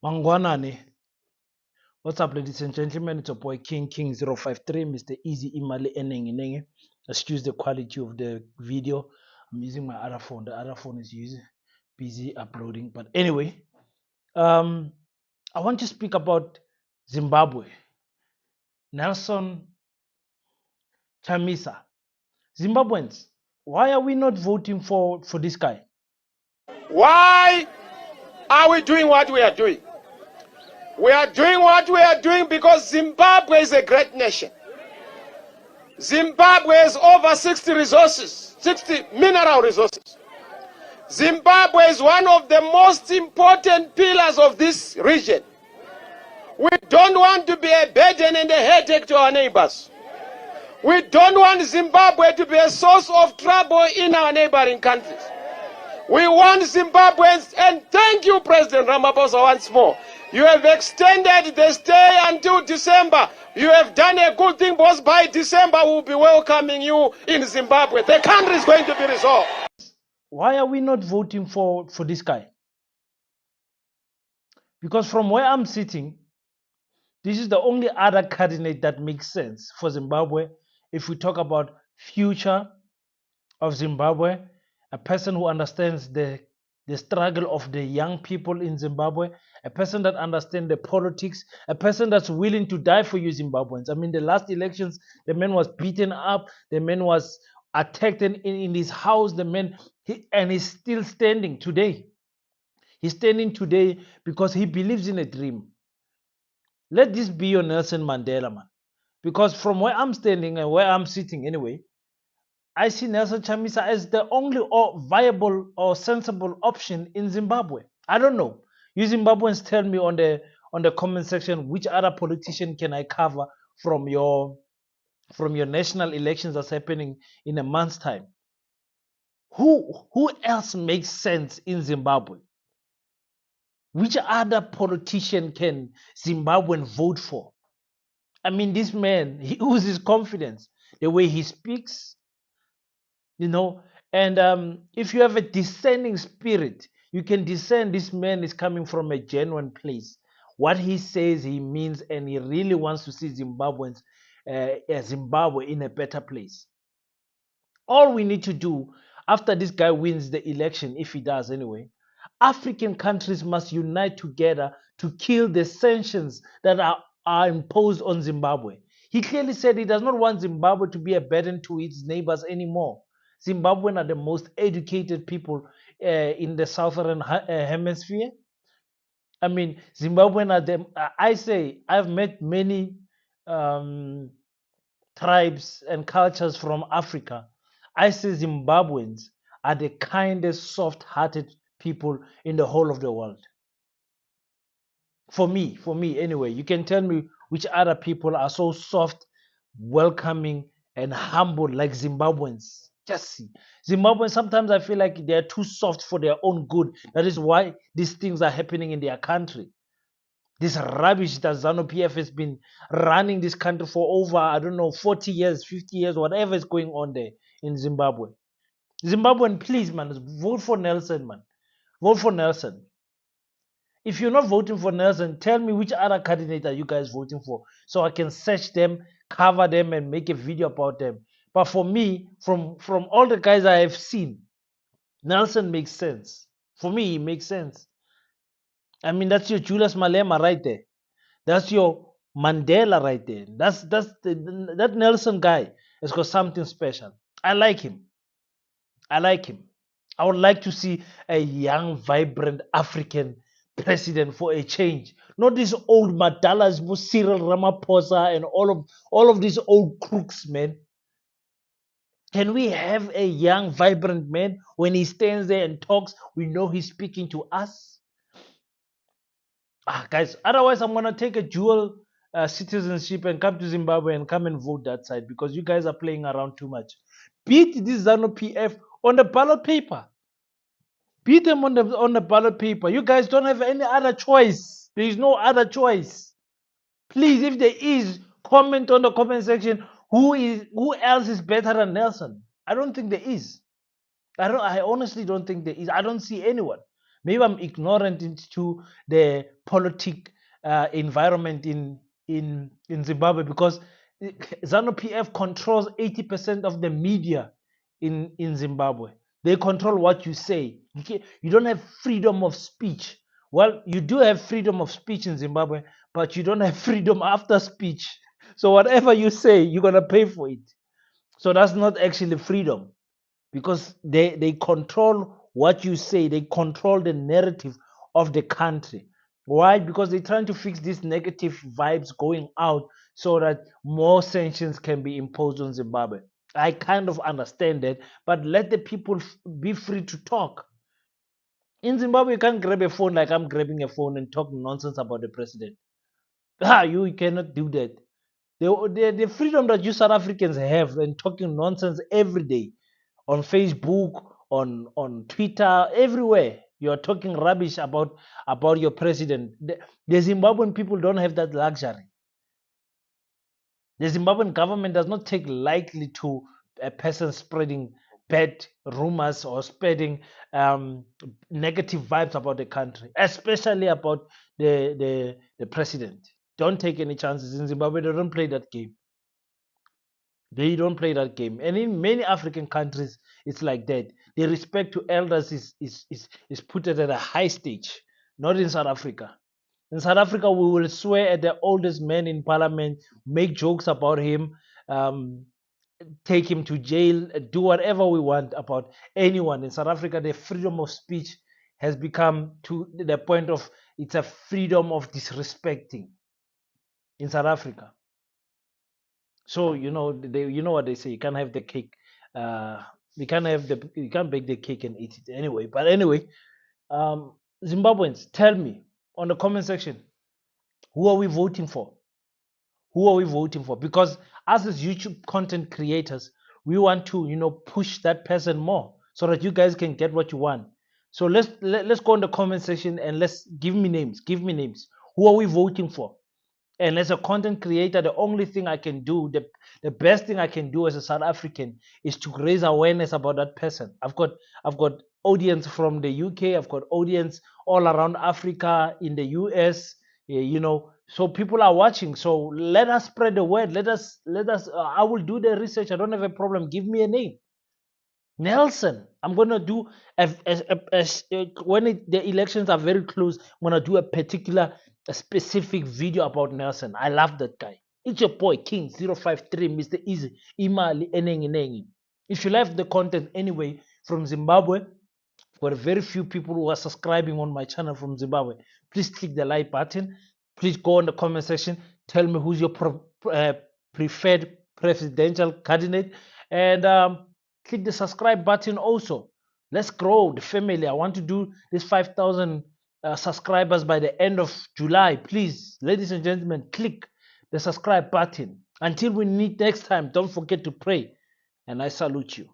Mangwanani. What's up, ladies and gentlemen? It's your boy King 053, Mr. Easy Imali Enenginenge. Excuse the quality of the video. I'm using my other phone. The other phone is busy uploading. But anyway, um, I want to speak about Zimbabwe. Nelson Chamisa. Zimbabweans, why are we not voting for this guy? Why are we doing what we are doing? We are doing what we are doing because Zimbabwe is a great nation. Zimbabwe has over 60 resources, 60 mineral resources. Zimbabwe is one of the most important pillars of this region. We don't want to be a burden and a headache to our neighbors. We don't want Zimbabwe to be a source of trouble in our neighboring countries. We want Zimbabweans, and thank you, President Ramaphosa, once more. You have extended the stay until December. You have done a good thing, boss. By December, we'll be welcoming you in Zimbabwe. The country is going to be resolved. Why are we not voting for this guy? Because from where I'm sitting, this is the only other candidate that makes sense for Zimbabwe if we talk about future of Zimbabwe, a person who understands the struggle of the young people in Zimbabwe, a person that understands the politics, a person that's willing to die for you Zimbabweans. I mean, the last elections, the man was beaten up, the man was attacked in his house, and he's still standing today. He's standing today because he believes in a dream. Let this be your Nelson Mandela, man. Because from where I'm standing and where I'm sitting anyway, I see Nelson Chamisa as the only viable or sensible option in Zimbabwe. I don't know. You Zimbabweans tell me on the comment section which other politician can I cover from your national elections that's happening in a month's time. Who else makes sense in Zimbabwe? Which other politician can Zimbabwean vote for? I mean, this man, he oozes confidence. The way he speaks, and if you have a discerning spirit, you can discern this man is coming from a genuine place. What he says, he means, and he really wants to see Zimbabwe in a better place. All we need to do after this guy wins the election, if he does anyway, African countries must unite together to kill the sanctions that are imposed on Zimbabwe. He clearly said he does not want Zimbabwe to be a burden to its neighbors anymore. Zimbabweans are the most educated people in the southern hemisphere. I mean, Zimbabwean are the. I say I've met many um, tribes and cultures from Africa. I say Zimbabweans are the kindest, soft-hearted people in the whole of the world. For me anyway. You can tell me which other people are so soft, welcoming, and humble like Zimbabweans. Just see. Zimbabweans, sometimes I feel like they're too soft for their own good. That is why these things are happening in their country. This rubbish that ZANU PF has been running this country for over, I don't know, 40 years, 50 years, whatever is going on there in Zimbabwe. Zimbabwean, please, man, vote for Nelson, man. Vote for Nelson. If you're not voting for Nelson, tell me which other candidate are you guys voting for so I can search them, cover them, and make a video about them. But for me, from all the guys I have seen, Nelson makes sense. For me, he makes sense. I mean, that's your Julius Malema right there. That's your Mandela right there. That Nelson guy has got something special. I like him. I like him. I would like to see a young, vibrant African president for a change. Not these old Madalas, Cyril Ramaphosa, and all of these old crooks, man. Can we have a young, vibrant man when he stands there and talks? We know he's speaking to us. Guys, otherwise I'm gonna take a dual citizenship and come to Zimbabwe and come and vote that side because you guys are playing around too much. Beat this ZANU PF on the ballot paper. Beat them on the ballot paper. You guys don't have any other choice. There is no other choice. Please, if there is, comment on the comment section. Who else is better than Nelson? I don't think there is. I honestly don't think there is. I don't see anyone. Maybe I'm ignorant into the politic environment in Zimbabwe, because ZANU PF controls 80% of the media in Zimbabwe. They control what you say. You don't have freedom of speech. Well, you do have freedom of speech in Zimbabwe, but you don't have freedom after speech. So whatever you say, you're gonna pay for it. So that's not actually freedom, because they control what you say. They control the narrative of the country. Why? Because they're trying to fix these negative vibes going out so that more sanctions can be imposed on Zimbabwe. I kind of understand that, but let the people be free to talk. In Zimbabwe, you can't grab a phone like I'm grabbing a phone and talk nonsense about the president. You cannot do that. The freedom that you South Africans have and talking nonsense every day on Facebook, on Twitter, everywhere. You are talking rubbish about your president. The Zimbabwean people don't have that luxury. The Zimbabwean government does not take lightly to a person spreading bad rumors or spreading negative vibes about the country, especially about the president. Don't take any chances. In Zimbabwe, they don't play that game. They don't play that game. And in many African countries, it's like that. The respect to elders is put at a high stage, not in South Africa. In South Africa, we will swear at the oldest man in parliament, make jokes about him, um, take him to jail, do whatever we want about anyone. In South Africa, the freedom of speech has become to the point of it's a freedom of disrespecting in South Africa. So you know what they say. You can't have the cake. Uh, you can't bake the cake and eat it anyway. But anyway, um, Zimbabweans, tell me on the comment section, who are we voting for? Who are we voting for? Because us as YouTube content creators, we want to push that person more so that you guys can get what you want. So let's go in the comment section and let's give me names. Give me names. Who are we voting for? And as a content creator, the only thing I can do, the best thing I can do as a South African is to raise awareness about that person. I've got audience from the UK, I've got audience all around Africa, in the US, so people are watching. So let us spread the word. Let us I will do the research. I don't have a problem. Give me a name. Nelson. I'm gonna do when the elections are very close. I'm gonna do a specific video about Nelson. I love that guy. It's your boy King 053, Mr. Easy. Imali enengi nengi. If you love the content anyway from Zimbabwe, got very few people who are subscribing on my channel from Zimbabwe. Please click the like button. Please go in the comment section. Tell me who's your preferred presidential candidate, and click the subscribe button also. Let's grow the family. I want to do this 5,000 subscribers by the end of July. Please, ladies and gentlemen, click the subscribe button. Until we meet next time, don't forget to pray. And I salute you.